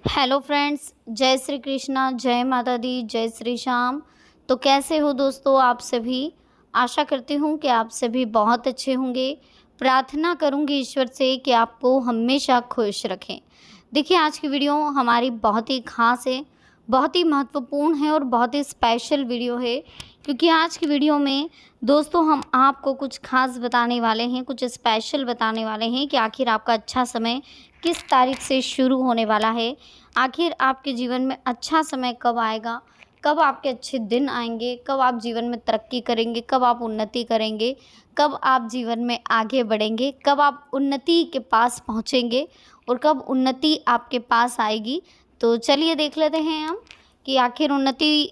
Hello friends, जय श्री कृष्णा, जय माता दी, जय श्री श्याम। तो कैसे हो दोस्तों आप सभी। आशा करती हूँ कि आप सभी बहुत अच्छे होंगे। प्रार्थना करूँगी ईश्वर से कि आपको हमेशा खुश रखें। देखिए, आज की वीडियो हमारी बहुत ही ख़ास है, बहुत ही महत्वपूर्ण है और बहुत ही स्पेशल वीडियो है, क्योंकि आज की वीडियो में दोस्तों हम आपको कुछ ख़ास बताने वाले हैं, कुछ स्पेशल बताने वाले हैं कि आखिर आपका अच्छा समय किस तारीख से शुरू होने वाला है। आखिर आपके जीवन में अच्छा समय कब आएगा, कब आपके अच्छे दिन आएंगे, कब आप जीवन में तरक्की करेंगे, कब आप उन्नति करेंगे, कब आप जीवन में आगे बढ़ेंगे, कब आप उन्नति के पास पहुंचेंगे और कब उन्नति आपके पास आएगी। तो चलिए देख लेते हैं हम कि आखिर उन्नति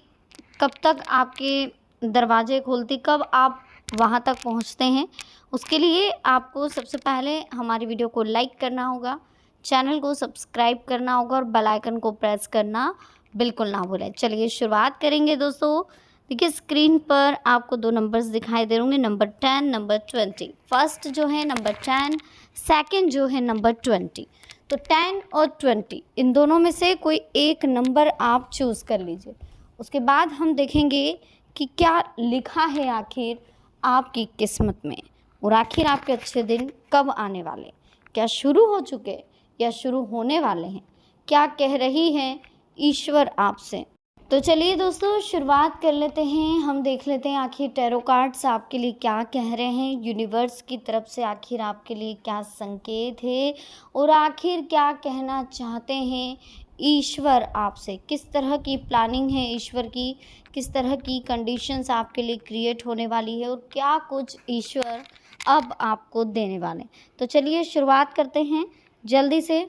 कब तक आपके दरवाजे खोलती, कब आप वहां तक पहुंचते हैं। उसके लिए आपको सबसे पहले हमारी वीडियो को लाइक करना होगा, चैनल को सब्सक्राइब करना होगा और बेल आइकन को प्रेस करना बिल्कुल ना भूलें। चलिए शुरुआत करेंगे दोस्तों। देखिए, स्क्रीन पर आपको दो नंबर्स दिखाई दे होंगे, नंबर 10, नंबर 20। फर्स्ट जो है नंबर 10, सेकंड जो है नंबर 20। तो 10 और 20 इन दोनों में से कोई एक नंबर आप चूज़ कर लीजिए। उसके बाद हम देखेंगे कि क्या लिखा है आखिर आपकी किस्मत में, और आखिर आपके अच्छे दिन कब आने वाले, क्या शुरू हो चुके या शुरू होने वाले हैं, क्या कह रही है ईश्वर आपसे। तो चलिए दोस्तों शुरुआत कर लेते हैं। हम देख लेते हैं आखिर टैरो कार्ड्स आपके लिए क्या कह रहे हैं, यूनिवर्स की तरफ से आखिर आपके लिए क्या संकेत है और आखिर क्या कहना चाहते हैं ईश्वर आपसे। किस तरह की प्लानिंग है ईश्वर की, किस तरह की कंडीशंस आपके लिए क्रिएट होने वाली है और क्या कुछ ईश्वर अब आपको देने वाले। तो चलिए शुरुआत करते हैं, जल्दी से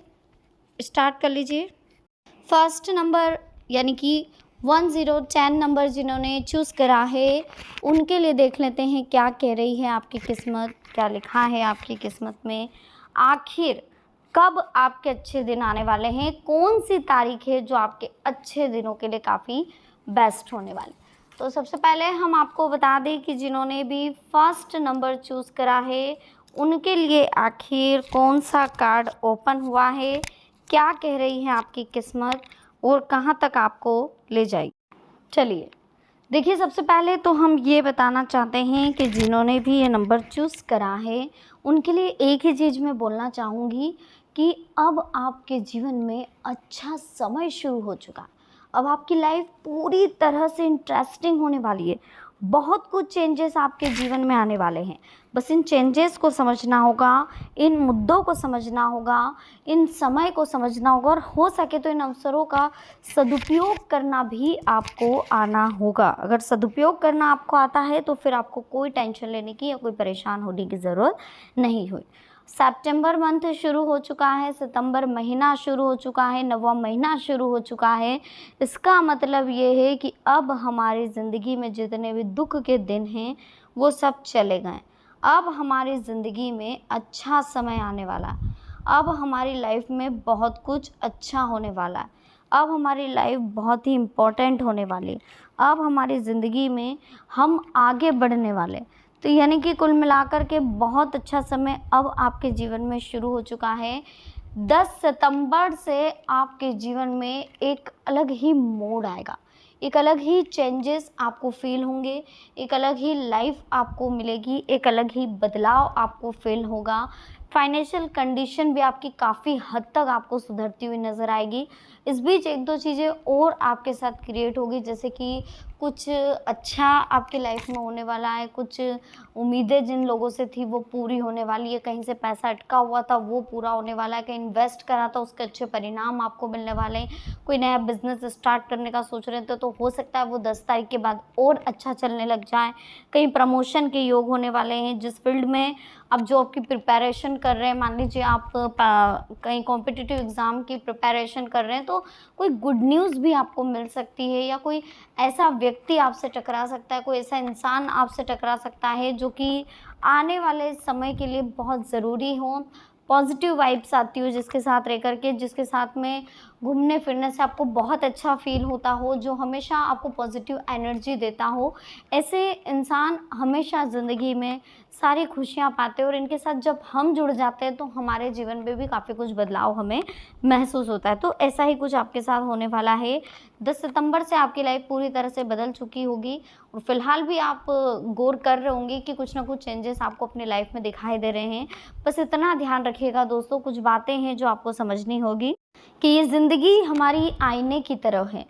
स्टार्ट कर लीजिए। फर्स्ट नंबर यानी कि 1010 नंबर जिन्होंने चूज़ करा है उनके लिए देख लेते हैं क्या कह रही है आपकी किस्मत, क्या लिखा है आपकी किस्मत में। आखिर कब आपके अच्छे दिन आने वाले हैं, कौन सी तारीख है जो आपके अच्छे दिनों के लिए काफ़ी बेस्ट होने वाली। तो सबसे पहले हम आपको बता दें कि जिन्होंने भी फर्स्ट नंबर चूज़ करा है उनके लिए आखिर कौन सा कार्ड ओपन हुआ है, क्या कह रही है आपकी किस्मत और कहाँ तक आपको ले जाएगी। चलिए देखिए, सबसे पहले तो हम ये बताना चाहते हैं कि जिन्होंने भी ये नंबर चूज़ करा है उनके लिए एक ही चीज़ मैं बोलना चाहूँगी कि अब आपके जीवन में अच्छा समय शुरू हो चुका। अब आपकी लाइफ पूरी तरह से इंटरेस्टिंग होने वाली है। बहुत कुछ चेंजेस आपके जीवन में आने वाले हैं। बस इन चेंजेस को समझना होगा, इन मुद्दों को समझना होगा, इन समय को समझना होगा और हो सके तो इन अवसरों का सदुपयोग करना भी आपको आना होगा। अगर सदुपयोग करना आपको आता है तो फिर आपको कोई टेंशन लेने की या कोई परेशान होने की ज़रूरत नहीं हुई। सितंबर मंथ शुरू हो चुका है, सितंबर महीना शुरू हो चुका है, नवंबर महीना शुरू हो चुका है। इसका मतलब ये है कि अब हमारी ज़िंदगी में जितने भी दुख के दिन हैं वो सब चले गए। अब हमारी ज़िंदगी में अच्छा समय आने वाला है। अब हमारी लाइफ में बहुत कुछ अच्छा होने वाला है। अब हमारी लाइफ बहुत ही इम्पोर्टेंट होने वाली है। अब हमारी ज़िंदगी में हम आगे बढ़ने वाले। तो यानी कि कुल मिलाकर के बहुत अच्छा समय अब आपके जीवन में शुरू हो चुका है। 10 सितंबर से आपके जीवन में एक अलग ही मोड़ आएगा, एक अलग ही चेंजेस आपको फील होंगे, एक अलग ही लाइफ आपको मिलेगी, एक अलग ही बदलाव आपको फील होगा। फाइनेंशियल कंडीशन भी आपकी काफ़ी हद तक आपको सुधरती हुई नज़र आएगी। इस बीच एक दो चीज़ें और आपके साथ क्रिएट होगी, जैसे कि कुछ अच्छा आपकी लाइफ में होने वाला है, कुछ उम्मीदें जिन लोगों से थी वो पूरी होने वाली है, कहीं से पैसा अटका हुआ था वो पूरा होने वाला है, कहीं इन्वेस्ट करा था उसके अच्छे परिणाम आपको मिलने वाले हैं, कोई नया बिजनेस स्टार्ट करने का सोच रहे थे तो हो सकता है वो 10 तारीख के बाद और अच्छा चलने लग जाए, कहीं प्रमोशन के योग होने वाले हैं। जिस फील्ड में आप जॉब की प्रिपरेशन कर रहे हैं, मान लीजिए आप कहीं कॉम्पिटिटिव एग्ज़ाम की प्रिपरेशन कर रहे हैं तो कोई गुड न्यूज़ भी आपको मिल सकती है, या कोई ऐसा व्यक्ति आपसे टकरा सकता है, कोई ऐसा इंसान आपसे टकरा सकता है जो कि आने वाले समय के लिए बहुत ज़रूरी हो। पॉजिटिव वाइब्स आती हो जिसके साथ रह कर के, जिसके साथ में घूमने फिरने से आपको बहुत अच्छा फील होता हो, जो हमेशा आपको पॉजिटिव एनर्जी देता हो, ऐसे इंसान हमेशा ज़िंदगी में सारी खुशियाँ पाते हैं। और इनके साथ जब हम जुड़ जाते हैं तो हमारे जीवन में भी काफ़ी कुछ बदलाव हमें महसूस होता है। तो ऐसा ही कुछ आपके साथ होने वाला है। 10 सितंबर से आपकी लाइफ पूरी तरह से बदल चुकी होगी और फिलहाल भी आप गौर कर रहे होंगे कि कुछ ना कुछ चेंजेस आपको अपनी लाइफ में दिखाई दे रहे हैं। बस इतना ध्यान रखिएगा दोस्तों, कुछ बातें हैं जो आपको समझनी होगी कि ये ज़िंदगी हमारी आईने की तरह है।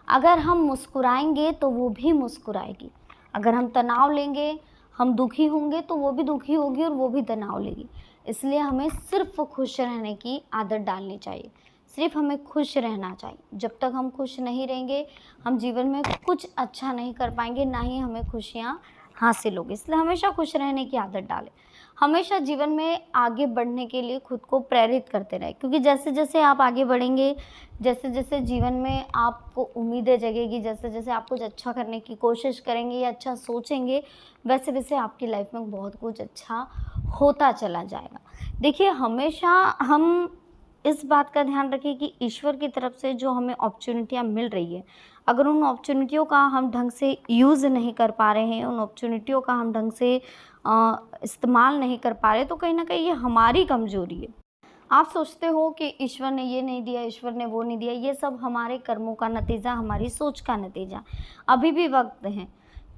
अगर हम मुस्कुराएंगे तो वो भी मुस्कुराएगी, अगर हम तनाव लेंगे, हम दुखी होंगे तो वो भी दुखी होगी और वो भी तनाव लेगी। इसलिए हमें सिर्फ खुश रहने की आदत डालनी चाहिए, सिर्फ हमें खुश रहना चाहिए। जब तक हम खुश नहीं रहेंगे हम जीवन में कुछ अच्छा नहीं कर पाएंगे, ना ही हमें खुशियाँ हासिल होगी। इसलिए हमेशा खुश रहने की आदत डालें, हमेशा जीवन में आगे बढ़ने के लिए खुद को प्रेरित करते रहें, क्योंकि जैसे जैसे आप आगे बढ़ेंगे, जैसे जैसे जीवन में आपको उम्मीदें जगेगी, जैसे जैसे आप कुछ अच्छा करने की कोशिश करेंगे या अच्छा सोचेंगे, वैसे वैसे आपकी लाइफ में बहुत कुछ अच्छा होता चला जाएगा। देखिए, हमेशा हम इस बात का ध्यान रखें कि ईश्वर की तरफ से जो हमें अपॉर्चुनिटियाँ मिल रही है, अगर उन अपॉर्चुनिटियों का हम ढंग से यूज़ नहीं कर पा रहे हैं, उन अपॉर्चुनिटियों का हम ढंग से इस्तेमाल नहीं कर पा रहे, तो कहीं ना कहीं ये हमारी कमज़ोरी है। आप सोचते हो कि ईश्वर ने ये नहीं दिया, ईश्वर ने वो नहीं दिया, ये सब हमारे कर्मों का नतीजा, हमारी सोच का नतीजा। अभी भी वक्त है।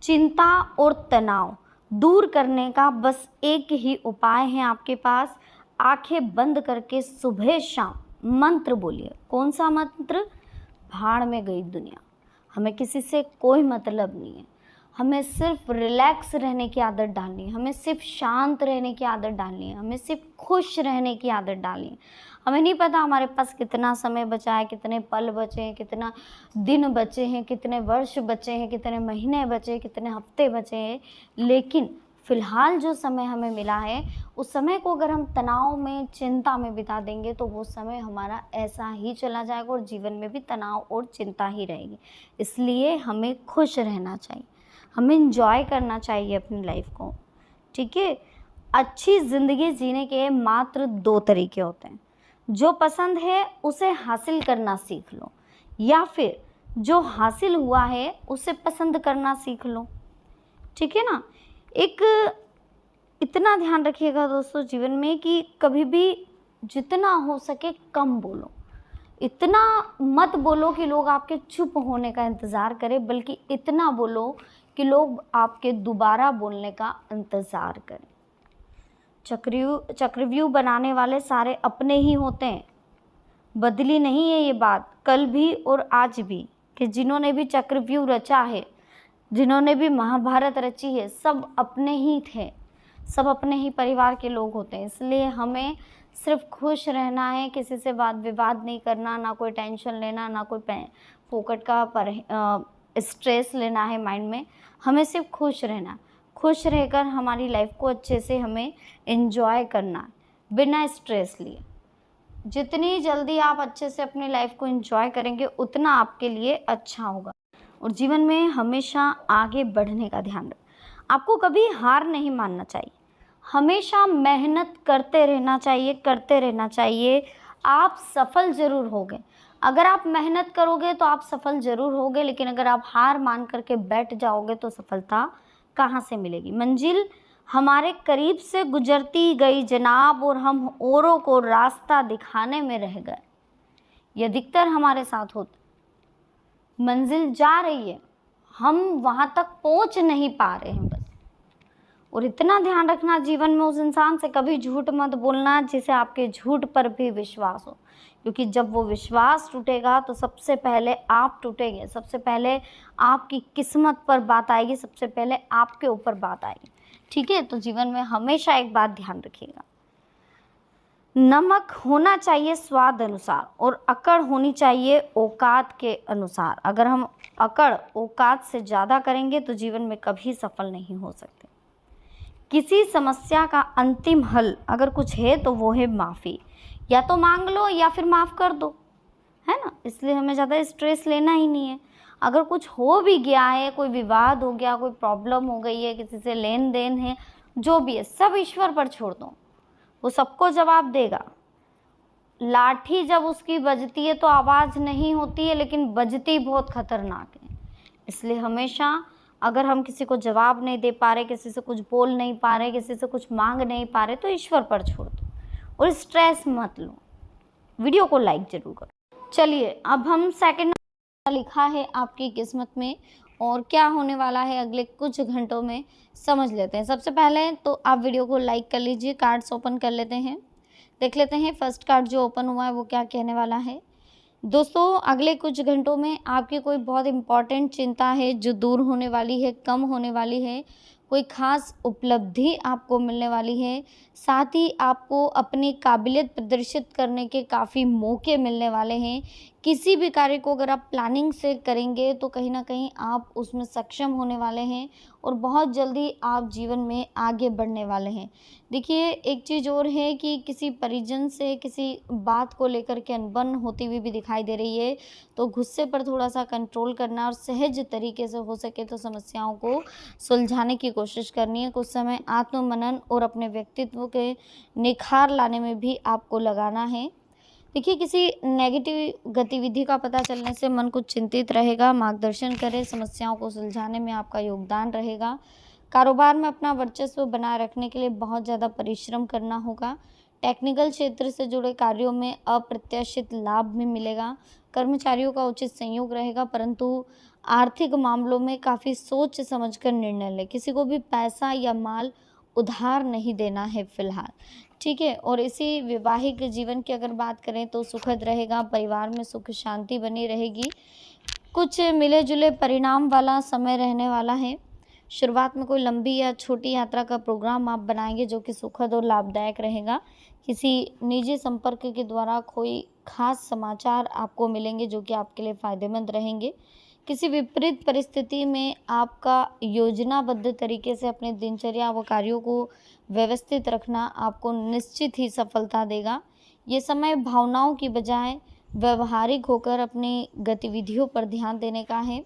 चिंता और तनाव दूर करने का बस एक ही उपाय है आपके पास। आंखें बंद करके सुबह शाम मंत्र बोलिए। कौन सा मंत्र? भाड़ में गई दुनिया, हमें किसी से कोई मतलब नहीं है, हमें सिर्फ रिलैक्स रहने की आदत डालनी है, हमें सिर्फ शांत रहने की आदत डालनी है, हमें सिर्फ खुश रहने की आदत डालनी है। हमें नहीं पता हमारे पास कितना समय बचा है, कितने पल बचे हैं, कितना दिन बचे हैं, कितने वर्ष बचे हैं, कितने महीने बचे हैं, कितने हफ्ते बचे हैं, लेकिन फ़िलहाल जो समय हमें मिला है उस समय को अगर हम तनाव में, चिंता में बिता देंगे तो वो समय हमारा ऐसा ही चला जाएगा और जीवन में भी तनाव और चिंता ही रहेगी। इसलिए हमें खुश रहना चाहिए, हमें इंजॉय करना चाहिए अपनी लाइफ को, ठीक है। अच्छी ज़िंदगी जीने के मात्र 2 तरीके होते हैं। जो पसंद है उसे हासिल करना सीख लो, या फिर जो हासिल हुआ है उसे पसंद करना सीख लो, ठीक है ना। एक इतना ध्यान रखिएगा दोस्तों जीवन में कि कभी भी जितना हो सके कम बोलो। इतना मत बोलो कि लोग आपके चुप होने का इंतज़ार करें, बल्कि इतना बोलो कि लोग आपके दोबारा बोलने का इंतज़ार करें। चक्रव्यूह बनाने वाले सारे अपने ही होते हैं, बदली नहीं है ये बात कल भी और आज भी, कि जिन्होंने भी चक्रव्यूह रचा है, जिन्होंने भी महाभारत रची है, सब अपने ही थे, सब अपने ही परिवार के लोग होते हैं। इसलिए हमें सिर्फ खुश रहना है, किसी से वाद विवाद नहीं करना, ना कोई टेंशन लेना, ना कोई फोकट का स्ट्रेस लेना है माइंड में। हमें सिर्फ खुश रहना, खुश रहकर हमारी लाइफ को अच्छे से हमें एंजॉय करना बिना स्ट्रेस लिए। जितनी जल्दी आप अच्छे से अपनी लाइफ को एंजॉय करेंगे उतना आपके लिए अच्छा होगा। और जीवन में हमेशा आगे बढ़ने का ध्यान रखें। आपको कभी हार नहीं मानना चाहिए, हमेशा मेहनत करते रहना चाहिए, करते रहना चाहिए। आप सफल ज़रूर होगे, अगर आप मेहनत करोगे तो आप सफल ज़रूर होगे, लेकिन अगर आप हार मान करके बैठ जाओगे तो सफलता कहाँ से मिलेगी। मंजिल हमारे करीब से गुजरती गई जनाब, और हम औरों को रास्ता दिखाने में रह गए। ये अधिकतर हमारे साथ होता। मंजिल जा रही है, हम वहाँ तक पहुँच नहीं पा रहे हैं बस। और इतना ध्यान रखना जीवन में, उस इंसान से कभी झूठ मत बोलना जिसे आपके झूठ पर भी विश्वास हो, क्योंकि जब वो विश्वास टूटेगा तो सबसे पहले आप टूटेंगे, सबसे पहले आपकी किस्मत पर बात आएगी, सबसे पहले आपके ऊपर बात आएगी, ठीक है। तो जीवन में हमेशा एक बात ध्यान रखिएगा, नमक होना चाहिए स्वाद अनुसार और अकड़ होनी चाहिए औकात के अनुसार। अगर हम अकड़ औकात से ज़्यादा करेंगे तो जीवन में कभी सफल नहीं हो सकते। किसी समस्या का अंतिम हल अगर कुछ है तो वो है माफ़ी, या तो मांग लो या फिर माफ़ कर दो, है ना। इसलिए हमें ज़्यादा स्ट्रेस लेना ही नहीं है। अगर कुछ हो भी गया है, कोई विवाद हो गया, कोई प्रॉब्लम हो गई है, किसी से लेन देन है, जो भी है सब ईश्वर पर छोड़ दो, वो सबको जवाब देगा। लाठी जब उसकी बजती है तो आवाज़ नहीं होती है, लेकिन बजती बहुत खतरनाक है। इसलिए हमेशा अगर हम किसी को जवाब नहीं दे पा रहे, किसी से कुछ बोल नहीं पा रहे, किसी से कुछ मांग नहीं पा रहे, तो ईश्वर पर छोड़ दो और स्ट्रेस मत लो। वीडियो को लाइक जरूर करो। चलिए अब हम सेकंड लिखा है आपकी किस्मत में और क्या होने वाला है अगले कुछ घंटों में समझ लेते हैं। सबसे पहले तो आप वीडियो को लाइक कर लीजिए, कार्ड्स ओपन कर लेते हैं, देख लेते हैं फर्स्ट कार्ड जो ओपन हुआ है वो क्या कहने वाला है। दोस्तों अगले कुछ घंटों में आपकी कोई बहुत इम्पॉर्टेंट चिंता है जो दूर होने वाली है, कम होने वाली है। कोई ख़ास उपलब्धि आपको मिलने वाली है। साथ ही आपको अपनी काबिलियत प्रदर्शित करने के काफ़ी मौके मिलने वाले हैं। किसी भी कार्य को अगर आप प्लानिंग से करेंगे तो कहीं न कहीं आप उसमें सक्षम होने वाले हैं और बहुत जल्दी आप जीवन में आगे बढ़ने वाले हैं। देखिए एक चीज़ और है कि किसी परिजन से किसी बात को लेकर के अनबन होती हुई भी दिखाई दे रही है, तो गुस्से पर थोड़ा-सा कंट्रोल करना और सहज तरीके से हो सके तो समस्याओं को सुलझाने की कोशिश करनी है। कुछ समय आत्म-मनन और अपने व्यक्तित्व के निखार लाने में भी आपको लगाना है। देखिए किसी नेगेटिव गतिविधि का पता चलने से मन कुछ चिंतित रहेगा। मार्गदर्शन करें, समस्याओं को सुलझाने में आपका योगदान रहेगा। कारोबार में अपना वर्चस्व बनाए रखने के लिए बहुत ज़्यादा परिश्रम करना होगा। टेक्निकल क्षेत्र से जुड़े कार्यों में अप्रत्याशित लाभ भी मिलेगा। कर्मचारियों का उचित संयोग रहेगा, परंतु आर्थिक मामलों में काफ़ी सोच समझकर निर्णय लें। किसी को भी पैसा या माल उधार नहीं देना है फ़िलहाल, ठीक है। और इसी वैवाहिक जीवन की अगर बात करें तो सुखद रहेगा, परिवार में सुख शांति बनी रहेगी। कुछ मिले-जुले परिणाम वाला समय रहने वाला है। शुरुआत में कोई लंबी या छोटी यात्रा का प्रोग्राम आप बनाएंगे जो कि सुखद और लाभदायक रहेगा। किसी निजी संपर्क के द्वारा कोई खास समाचार आपको मिलेंगे जो कि आपके लिए फ़ायदेमंद रहेंगे। किसी विपरीत परिस्थिति में आपका योजनाबद्ध तरीके से अपने दिनचर्या व कार्यों को व्यवस्थित रखना आपको निश्चित ही सफलता देगा। ये समय भावनाओं की बजाय व्यावहारिक होकर अपनी गतिविधियों पर ध्यान देने का है।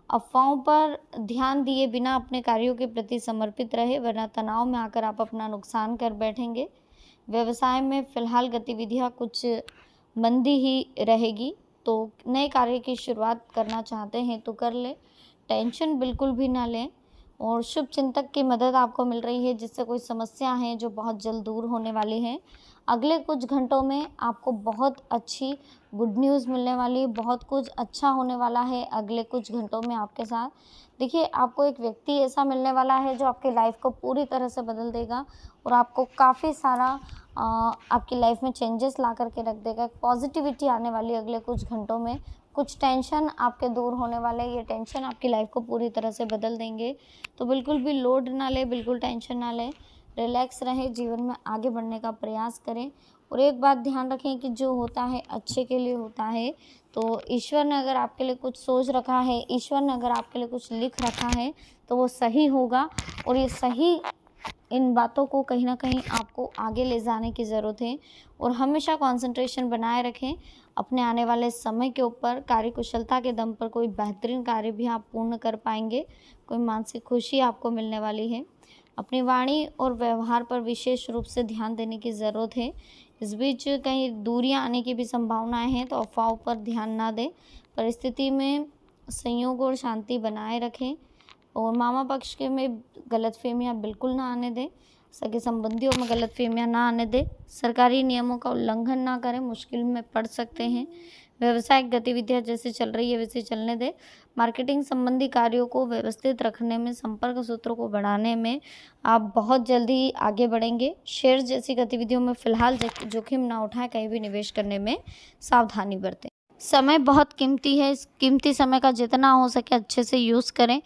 अफ़वाहों पर ध्यान दिए बिना अपने कार्यों के प्रति समर्पित रहे, वरना तनाव में आकर आप अपना नुकसान कर बैठेंगे। व्यवसाय में फ़िलहाल गतिविधियाँ कुछ मंदी ही रहेगी, तो नए कार्य की शुरुआत करना चाहते हैं तो कर लें, टेंशन बिल्कुल भी ना लें। और शुभ चिंतक की मदद आपको मिल रही है जिससे कोई समस्या है जो बहुत जल्द दूर होने वाली है। अगले कुछ घंटों में आपको बहुत अच्छी गुड न्यूज़ मिलने वाली है, बहुत कुछ अच्छा होने वाला है अगले कुछ घंटों में आपके साथ। देखिए आपको एक व्यक्ति ऐसा मिलने वाला है जो आपकी लाइफ को पूरी तरह से बदल देगा और आपको काफ़ी सारा आपकी लाइफ में चेंजेस ला करके रख देगा। पॉजिटिविटी आने वाली है अगले कुछ घंटों में। कुछ टेंशन आपके दूर होने वाले, ये टेंशन आपकी लाइफ को पूरी तरह से बदल देंगे। तो बिल्कुल भी लोड ना लें, बिल्कुल टेंशन ना लें, रिलैक्स रहें, जीवन में आगे बढ़ने का प्रयास करें। और एक बात ध्यान रखें कि जो होता है अच्छे के लिए होता है। तो ईश्वर ने अगर आपके लिए कुछ सोच रखा है, ईश्वर ने अगर आपके लिए कुछ लिख रखा है तो वो सही होगा। और ये सही इन बातों को कहीं न कहीं आपको आगे ले जाने की ज़रूरत है। और हमेशा कंसंट्रेशन बनाए रखें अपने आने वाले समय के ऊपर। कार्यकुशलता के दम पर कोई बेहतरीन कार्य भी आप पूर्ण कर पाएंगे, कोई मानसिक खुशी आपको मिलने वाली है। अपनी वाणी और व्यवहार पर विशेष रूप से ध्यान देने की ज़रूरत है। इस बीच कहीं दूरियां आने की भी संभावनाएं हैं, तो अफवाहों पर ध्यान ना दें। परिस्थिति में संयोग और शांति बनाए रखें और मामा पक्ष के में गलतफहमियां बिल्कुल ना आने दें। सगे संबंधियों में गलतफहमियां ना आने दें। सरकारी नियमों का उल्लंघन ना करें, मुश्किल में पड़ सकते हैं। व्यावसायिक गतिविधियां जैसे चल रही है वैसे चलने दें। मार्केटिंग संबंधी कार्यों को व्यवस्थित रखने में, संपर्क सूत्रों को बढ़ाने में आप बहुत जल्दी आगे बढ़ेंगे। शेयर जैसी गतिविधियों में फ़िलहाल जोखिम ना उठाएं, कहीं भी निवेश करने में सावधानी बरतें। समय बहुत कीमती है, इस कीमती समय का जितना हो सके अच्छे से यूज़ करें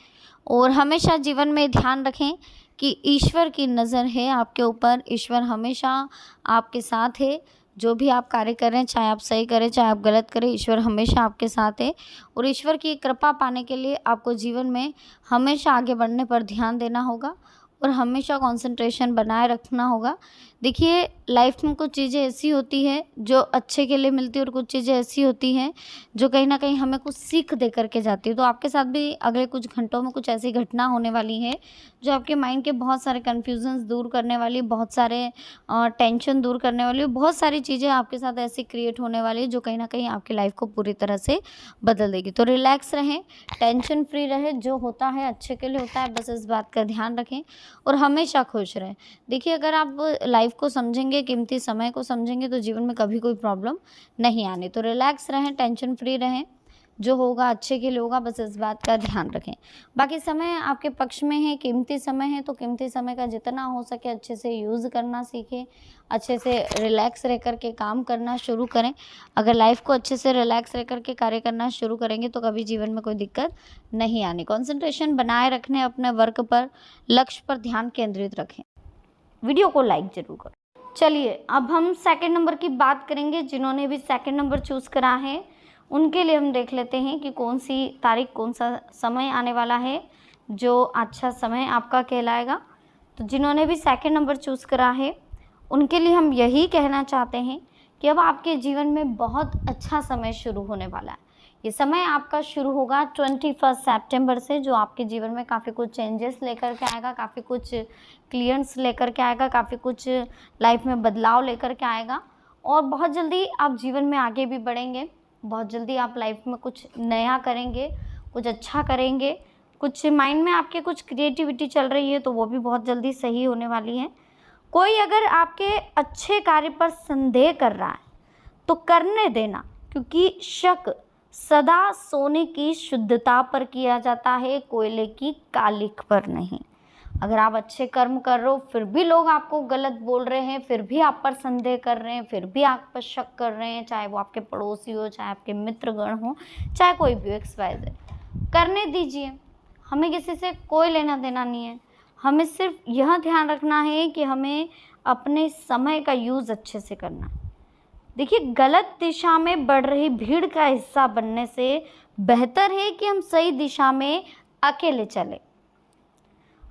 और हमेशा जीवन में ध्यान रखें कि ईश्वर की नज़र है आपके ऊपर। ईश्वर हमेशा आपके साथ है। जो भी आप कार्य करें, चाहे आप सही करें चाहे आप गलत करें, ईश्वर हमेशा आपके साथ है। और ईश्वर की कृपा पाने के लिए आपको जीवन में हमेशा आगे बढ़ने पर ध्यान देना होगा और हमेशा कंसंट्रेशन बनाए रखना होगा। देखिए, लाइफ में कुछ चीज़ें ऐसी होती हैं जो अच्छे के लिए मिलती है और कुछ चीज़ें ऐसी होती हैं जो कहीं न कहीं हमें कुछ सीख दे कर के जाती है। तो आपके साथ भी अगले कुछ घंटों में कुछ ऐसी घटना होने वाली है जो आपके माइंड के बहुत सारे कन्फ्यूज़न्स दूर करने वाली, बहुत सारे टेंशन दूर करने वाली, बहुत सारी चीज़ें आपके साथ ऐसी क्रिएट होने वाली है जो कहीं न कहीं आपकी लाइफ को पूरी तरह से बदल देगी। तो रिलैक्स रहें, टेंशन फ्री रहें, जो होता है अच्छे के लिए होता है, बस इस बात का ध्यान रखें और हमेशा खुश रहें। देखिए, अगर आप लाइफ को समझेंगे, कीमती समय को समझेंगे, तो जीवन में कभी कोई प्रॉब्लम नहीं आनी। तो रिलैक्स रहें, टेंशन फ्री रहें, जो होगा अच्छे के लिए होगा, बस इस बात का ध्यान रखें। बाकी समय आपके पक्ष में है, कीमती समय है, तो कीमती समय का जितना हो सके अच्छे से यूज़ करना सीखें, अच्छे से रिलैक्स रह कर के काम करना शुरू करें। अगर लाइफ को अच्छे से रिलैक्स रह कर के कार्य करना शुरू करेंगे तो कभी जीवन में कोई दिक्कत नहीं आनी। कंसंट्रेशन बनाए रखने अपने वर्क पर, लक्ष्य पर ध्यान केंद्रित रखें। वीडियो को लाइक ज़रूर करें। चलिए, अब हम सेकंड नंबर की बात करेंगे। जिन्होंने भी सेकंड नंबर चूज़ करा है उनके लिए हम देख लेते हैं कि कौन सी तारीख, कौन सा समय आने वाला है जो अच्छा समय आपका कहलाएगा। तो जिन्होंने भी सेकंड नंबर चूज़ करा है उनके लिए हम यही कहना चाहते हैं कि अब आपके जीवन में बहुत अच्छा समय शुरू होने वाला है। ये समय आपका शुरू होगा 21 सितंबर से, जो आपके जीवन में काफ़ी कुछ चेंजेस लेकर के आएगा, काफ़ी कुछ क्लियरेंस लेकर के आएगा, काफ़ी कुछ लाइफ में बदलाव लेकर के आएगा और बहुत जल्दी आप जीवन में आगे भी बढ़ेंगे। बहुत जल्दी आप लाइफ में कुछ नया करेंगे, कुछ अच्छा करेंगे, कुछ माइंड में आपके कुछ क्रिएटिविटी चल रही है तो वो भी बहुत जल्दी सही होने वाली है। कोई अगर आपके अच्छे कार्य पर संदेह कर रहा है तो करने देना, क्योंकि शक सदा सोने की शुद्धता पर किया जाता है, कोयले की कालिख पर नहीं। अगर आप अच्छे कर्म कर रहे हो फिर भी लोग आपको गलत बोल रहे हैं, फिर भी आप पर संदेह कर रहे हैं, फिर भी आप पर शक कर रहे हैं, चाहे वो आपके पड़ोसी हो, चाहे आपके मित्रगण हो, चाहे कोई भी XYZ, करने दीजिए। हमें किसी से कोई लेना देना नहीं है। हमें सिर्फ यह ध्यान रखना है कि हमें अपने समय का यूज़ अच्छे से करना है। देखिए, गलत दिशा में बढ़ रही भीड़ का हिस्सा बनने से बेहतर है कि हम सही दिशा में अकेले चलें।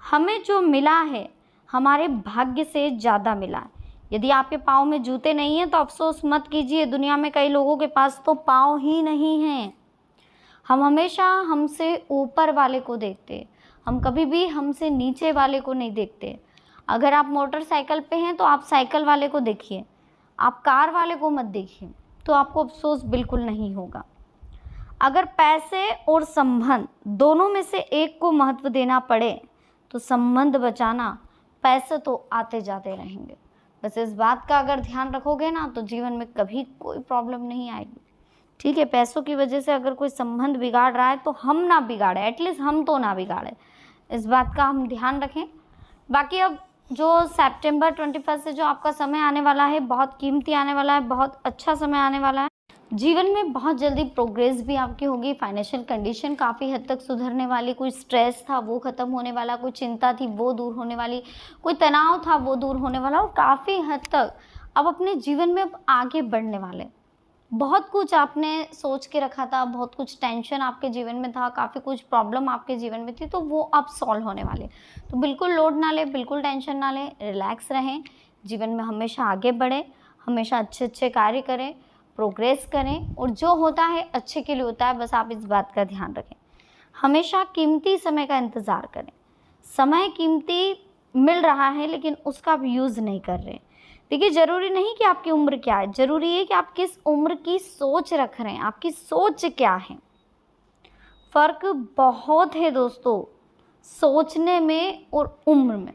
हमें जो मिला है हमारे भाग्य से ज़्यादा मिला है। यदि आपके पाँव में जूते नहीं हैं तो अफसोस मत कीजिए, दुनिया में कई लोगों के पास तो पाँव ही नहीं हैं। हम हमेशा हमसे ऊपर वाले को देखते हैं, हम कभी भी हमसे नीचे वाले को नहीं देखते। अगर आप मोटरसाइकिल पे हैं तो आप साइकिल वाले को देखिए, आप कार वाले को मत देखिए, तो आपको अफसोस बिल्कुल नहीं होगा। अगर पैसे और संबंध दोनों में से एक को महत्व देना पड़े तो संबंध बचाना, पैसे तो आते जाते रहेंगे। बस इस बात का अगर ध्यान रखोगे ना तो जीवन में कभी कोई प्रॉब्लम नहीं आएगी। ठीक है, पैसों की वजह से अगर कोई संबंध बिगाड़ रहा है तो हम ना बिगाड़े, एटलीस्ट हम तो ना बिगाड़े, इस बात का हम ध्यान रखें। बाकी अब जो सितंबर 21 से जो आपका समय आने वाला है बहुत कीमती आने वाला है, बहुत अच्छा समय आने वाला है। जीवन में बहुत जल्दी प्रोग्रेस भी आपकी होगी, फाइनेंशियल कंडीशन काफ़ी हद तक सुधरने वाली, कोई स्ट्रेस था वो ख़त्म होने वाला, कोई चिंता थी वो दूर होने वाली, कोई तनाव था वो दूर होने वाला और काफ़ी हद तक अब अपने जीवन में अब आगे बढ़ने वाले। बहुत कुछ आपने सोच के रखा था, बहुत कुछ टेंशन आपके जीवन में था, काफ़ी कुछ प्रॉब्लम आपके जीवन में थी, तो वो अब सॉल्व होने वाले। तो बिल्कुल लोड ना लें, बिल्कुल टेंशन ना लें, रिलैक्स रहें, जीवन में हमेशा आगे बढ़ें, हमेशा अच्छे अच्छे कार्य करें, प्रोग्रेस करें और जो होता है अच्छे के लिए होता है, बस आप इस बात का ध्यान रखें। हमेशा कीमती समय का इंतज़ार करें। समय कीमती मिल रहा है लेकिन उसका आप यूज़ नहीं कर रहे। देखिए, ज़रूरी नहीं कि आपकी उम्र क्या है, ज़रूरी है कि आप किस उम्र की सोच रख रहे हैं, आपकी सोच क्या है। फ़र्क बहुत है दोस्तों, सोचने में और उम्र में।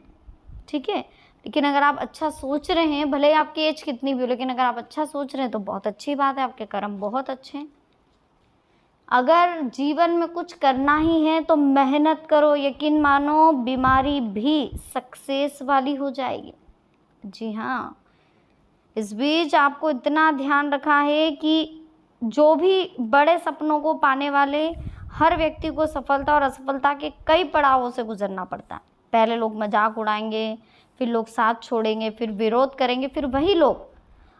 ठीक है, लेकिन अगर आप अच्छा सोच रहे हैं, भले ही आपकी एज कितनी भी हो, लेकिन अगर आप अच्छा सोच रहे हैं तो बहुत अच्छी बात है, आपके कर्म बहुत अच्छे हैं। अगर जीवन में कुछ करना ही है तो मेहनत करो, यकीन मानो बीमारी भी सक्सेस वाली हो जाएगी। जी हाँ, इस बीच आपको इतना ध्यान रखा है कि जो भी बड़े सपनों को पाने वाले हर व्यक्ति को सफलता और असफलता के कई पड़ावों से गुजरना पड़ता है। पहले लोग मजाक उड़ाएंगे, फिर लोग साथ छोड़ेंगे, फिर विरोध करेंगे, फिर वही लोग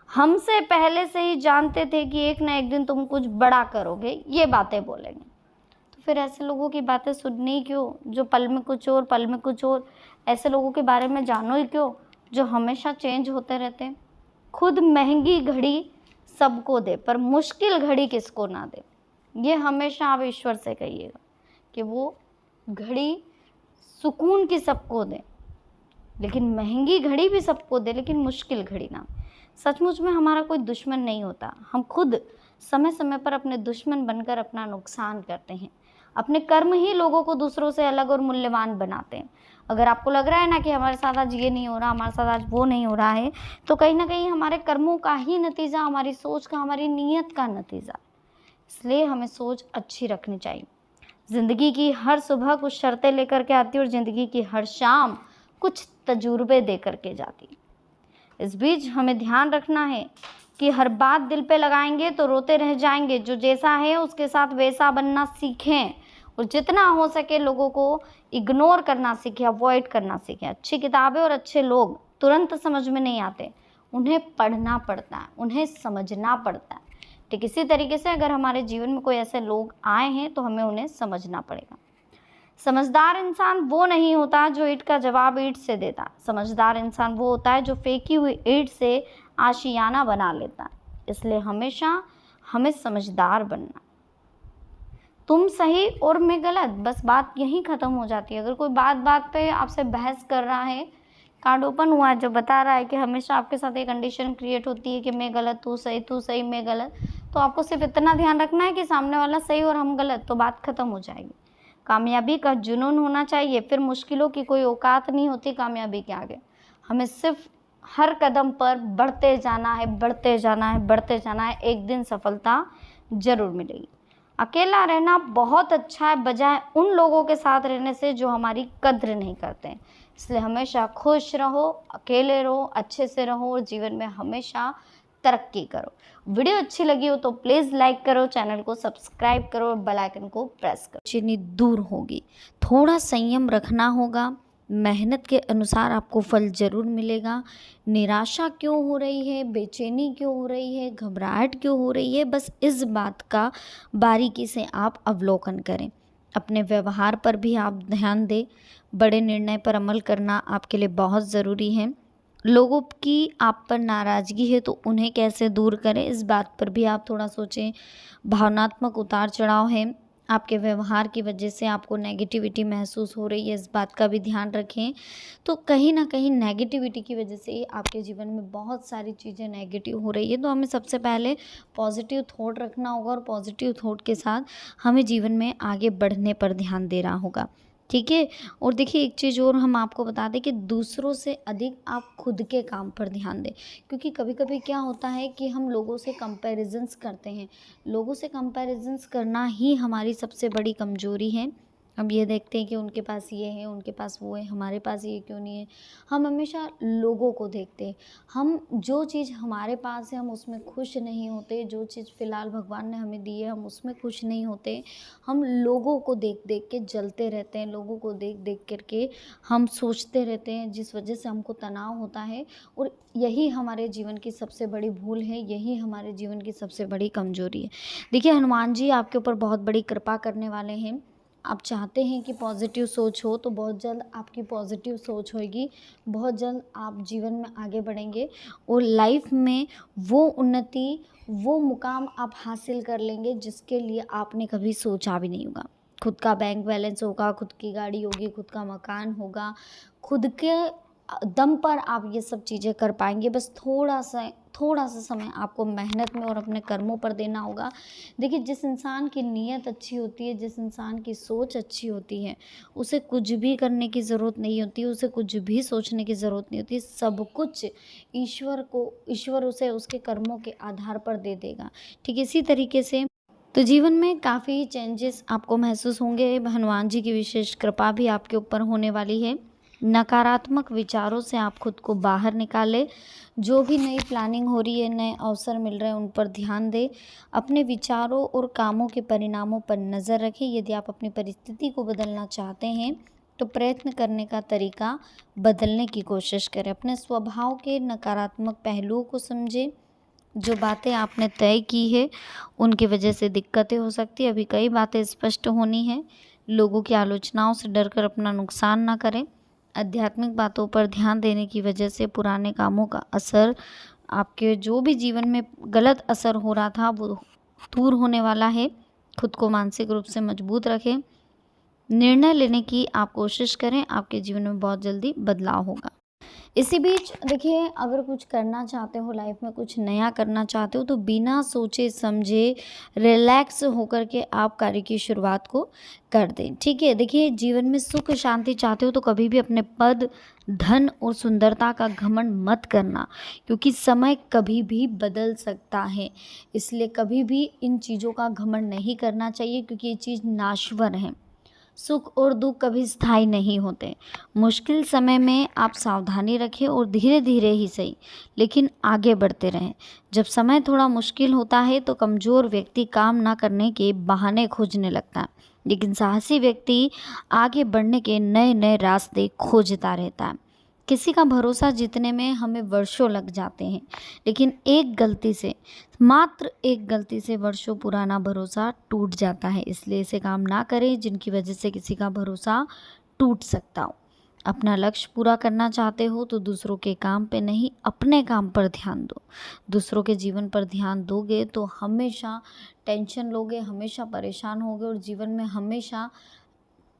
हमसे पहले से ही जानते थे कि एक ना एक दिन तुम कुछ बड़ा करोगे, ये बातें बोलेंगे। तो फिर ऐसे लोगों की बातें सुननी क्यों, जो पल में कुछ और पल में कुछ और ऐसे लोगों के बारे में जानो ही क्यों, जो हमेशा चेंज होते रहते हैं। खुद महंगी घड़ी सबको दे पर मुश्किल घड़ी किसको ना दे। ये हमेशा आप ईश्वर से कहिएगा कि वो घड़ी सुकून की सबको दे, लेकिन महंगी घड़ी भी सबको दे, लेकिन मुश्किल घड़ी ना। सचमुच में हमारा कोई दुश्मन नहीं होता, हम खुद समय समय पर अपने दुश्मन बनकर अपना नुकसान करते हैं। अपने कर्म ही लोगों को दूसरों से अलग और मूल्यवान बनाते हैं। अगर आपको लग रहा है ना कि हमारे साथ आज ये नहीं हो रहा, हमारे साथ आज वो नहीं हो रहा है, तो कहीं ना कहीं हमारे कर्मों का ही नतीजा, हमारी सोच का, हमारी नीयत का नतीजा। इसलिए हमें सोच अच्छी रखनी चाहिए। ज़िंदगी की हर सुबह कुछ शर्तें लेकर के आती है और ज़िंदगी की हर शाम कुछ तजुर्बे दे करके जाती। इस बीच हमें ध्यान रखना है कि हर बात दिल पे लगाएंगे तो रोते रह जाएंगे। जो जैसा है उसके साथ वैसा बनना सीखें और जितना हो सके लोगों को इग्नोर करना सीखें, अवॉइड करना सीखें। अच्छी किताबें और अच्छे लोग तुरंत समझ में नहीं आते, उन्हें पढ़ना पड़ता है, उन्हें समझना पड़ता है। ठीक इसी तरीके से अगर हमारे जीवन में कोई ऐसे लोग आए हैं तो हमें उन्हें समझना पड़ेगा। समझदार इंसान वो नहीं होता जो ईंट का जवाब ईंट से देता। समझदार इंसान वो होता है जो फेंकी हुई ईंट से आशियाना बना लेता। इसलिए हमेशा हमें समझदार बनना। तुम सही और मैं गलत, बस बात यहीं ख़त्म हो जाती है। अगर कोई बात बात पे आपसे बहस कर रहा है, कार्ड ओपन हुआ है जो बता रहा है कि हमेशा आपके साथ एक कंडीशन क्रिएट होती है कि मैं गलत, तू सही मैं गलत, तो आपको सिर्फ इतना ध्यान रखना है कि सामने वाला सही और हम गलत, तो बात ख़त्म हो जाएगी। कामयाबी का जुनून होना चाहिए, फिर मुश्किलों की कोई औकात नहीं होती कामयाबी के आगे। हमें सिर्फ हर कदम पर बढ़ते जाना है, बढ़ते जाना है, बढ़ते जाना है। एक दिन सफलता ज़रूर मिलेगी। अकेला रहना बहुत अच्छा है बजाय उन लोगों के साथ रहने से जो हमारी कद्र नहीं करते हैं। इसलिए हमेशा खुश रहो, अकेले रहो, अच्छे से रहो और जीवन में हमेशा तरक्की करो। वीडियो अच्छी लगी हो तो प्लीज़ लाइक करो, चैनल को सब्सक्राइब करो और बेल आइकन को प्रेस करो। चीनी दूर होगी, थोड़ा संयम रखना होगा, मेहनत के अनुसार आपको फल ज़रूर मिलेगा। निराशा क्यों हो रही है, बेचैनी क्यों हो रही है, घबराहट क्यों हो रही है, बस इस बात का बारीकी से आप अवलोकन करें। अपने व्यवहार पर भी आप ध्यान दें। बड़े निर्णय पर अमल करना आपके लिए बहुत ज़रूरी है। लोगों की आप पर नाराज़गी है तो उन्हें कैसे दूर करें, इस बात पर भी आप थोड़ा सोचें। भावनात्मक उतार चढ़ाव है, आपके व्यवहार की वजह से आपको नेगेटिविटी महसूस हो रही है, इस बात का भी ध्यान रखें। तो कहीं ना कहीं नेगेटिविटी की वजह से आपके जीवन में बहुत सारी चीज़ें नेगेटिव हो रही है, तो हमें सबसे पहले पॉजिटिव थॉट रखना होगा और पॉजिटिव थॉट के साथ हमें जीवन में आगे बढ़ने पर ध्यान देना होगा। ठीक है। और देखिए एक चीज़ और हम आपको बता दें कि दूसरों से अधिक आप खुद के काम पर ध्यान दें, क्योंकि कभी कभी क्या होता है कि हम लोगों से कंपैरिजंस करते हैं। लोगों से कंपैरिजंस करना ही हमारी सबसे बड़ी कमजोरी है। हम ये देखते हैं कि उनके पास ये है, उनके पास वो है, हमारे पास ये क्यों नहीं है। हम हमेशा लोगों को देखते हैं। हम जो चीज़ हमारे पास है हम उसमें खुश नहीं होते, जो चीज़ फ़िलहाल भगवान ने हमें दी है हम उसमें खुश नहीं होते। हम लोगों को देख देख के जलते रहते हैं, लोगों को देख देख करके हम सोचते रहते हैं, जिस वजह से हमको तनाव होता है। और यही हमारे जीवन की सबसे बड़ी भूल है, यही हमारे जीवन की सबसे बड़ी कमजोरी है। देखिए हनुमान जी आपके ऊपर बहुत बड़ी कृपा करने वाले हैं। आप चाहते हैं कि पॉजिटिव सोच हो तो बहुत जल्द आपकी पॉजिटिव सोच होगी, बहुत जल्द आप जीवन में आगे बढ़ेंगे और लाइफ में वो उन्नति, वो मुकाम आप हासिल कर लेंगे जिसके लिए आपने कभी सोचा भी नहीं होगा। खुद का बैंक बैलेंस होगा, खुद की गाड़ी होगी, खुद का मकान होगा, खुद के दम पर आप ये सब चीज़ें कर पाएंगे। बस थोड़ा सा समय आपको मेहनत में और अपने कर्मों पर देना होगा। देखिए जिस इंसान की नीयत अच्छी होती है, जिस इंसान की सोच अच्छी होती है, उसे कुछ भी करने की ज़रूरत नहीं होती, उसे कुछ भी सोचने की ज़रूरत नहीं होती। सब कुछ ईश्वर उसे उसके कर्मों के आधार पर दे देगा। ठीक इसी तरीके से तो जीवन में काफ़ी चेंजेस आपको महसूस होंगे। हनुमान जी की विशेष कृपा भी आपके ऊपर होने वाली है। नकारात्मक विचारों से आप खुद को बाहर निकालें। जो भी नई प्लानिंग हो रही है, नए अवसर मिल रहे हैं, उन पर ध्यान दें। अपने विचारों और कामों के परिणामों पर नज़र रखें। यदि आप अपनी परिस्थिति को बदलना चाहते हैं तो प्रयत्न करने का तरीका बदलने की कोशिश करें। अपने स्वभाव के नकारात्मक पहलुओं को समझें। जो बातें आपने तय की है उनकी वजह से दिक्कतें हो सकती है। अभी कई बातें स्पष्ट होनी हैं। लोगों की आलोचनाओं से डरकर अपना नुकसान ना करें। आध्यात्मिक बातों पर ध्यान देने की वजह से पुराने कामों का असर, आपके जो भी जीवन में गलत असर हो रहा था वो दूर होने वाला है। खुद को मानसिक रूप से मजबूत रखें, निर्णय लेने की आप कोशिश करें, आपके जीवन में बहुत जल्दी बदलाव होगा। इसी बीच देखिए, अगर कुछ करना चाहते हो लाइफ में, कुछ नया करना चाहते हो, तो बिना सोचे समझे रिलैक्स होकर के आप कार्य की शुरुआत को कर दें। ठीक है, देखिए जीवन में सुख शांति चाहते हो तो कभी भी अपने पद, धन और सुंदरता का घमंड मत करना, क्योंकि समय कभी भी बदल सकता है। इसलिए कभी भी इन चीज़ों का घमंड नहीं करना चाहिए, क्योंकि ये चीज़ नाश्वर है। सुख और दुख कभी स्थायी नहीं होते। मुश्किल समय में आप सावधानी रखें और धीरे धीरे ही सही, लेकिन आगे बढ़ते रहें। जब समय थोड़ा मुश्किल होता है तो कमज़ोर व्यक्ति काम ना करने के बहाने खोजने लगता है, लेकिन साहसी व्यक्ति आगे बढ़ने के नए नए रास्ते खोजता रहता है। किसी का भरोसा जीतने में हमें वर्षों लग जाते हैं, लेकिन मात्र एक गलती से वर्षों पुराना भरोसा टूट जाता है। इसलिए ऐसे काम ना करें जिनकी वजह से किसी का भरोसा टूट सकता हो। अपना लक्ष्य पूरा करना चाहते हो तो दूसरों के काम पे नहीं, अपने काम पर ध्यान दो। दूसरों के जीवन पर ध्यान दोगे तो हमेशा टेंशन लोगे, हमेशा परेशान होगे और जीवन में हमेशा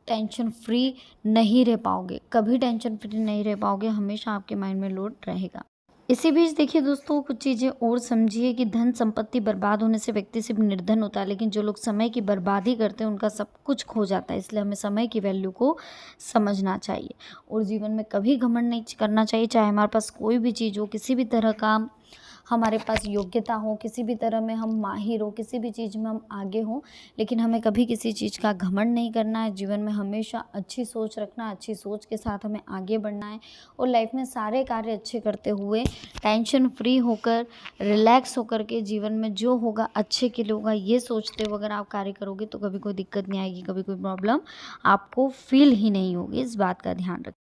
टेंशन फ्री नहीं रह पाओगे। कभी टेंशन फ्री नहीं रह पाओगे, हमेशा आपके माइंड में लोड रहेगा। इसी बीच देखिए दोस्तों, कुछ चीज़ें और समझिए कि धन संपत्ति बर्बाद होने से व्यक्ति सिर्फ निर्धन होता है, लेकिन जो लोग समय की बर्बादी करते हैं उनका सब कुछ खो जाता है। इसलिए हमें समय की वैल्यू को समझना चाहिए और जीवन में कभी घमंड नहीं करना चाहिए। चाहे हमारे पास कोई भी चीज़ हो, किसी भी तरह का हमारे पास योग्यता हो, किसी भी तरह में हम माहिर हो, किसी भी चीज़ में हम आगे हों, लेकिन हमें कभी किसी चीज़ का घमंड नहीं करना है। जीवन में हमेशा अच्छी सोच रखना, अच्छी सोच के साथ हमें आगे बढ़ना है और लाइफ में सारे कार्य अच्छे करते हुए टेंशन फ्री होकर, रिलैक्स होकर के जीवन में जो होगा अच्छे के लिए होगा, ये सोचते हुए अगर आप कार्य करोगे तो कभी कोई दिक्कत नहीं आएगी, कभी कोई प्रॉब्लम आपको फील ही नहीं होगी। इस बात का ध्यान रखें।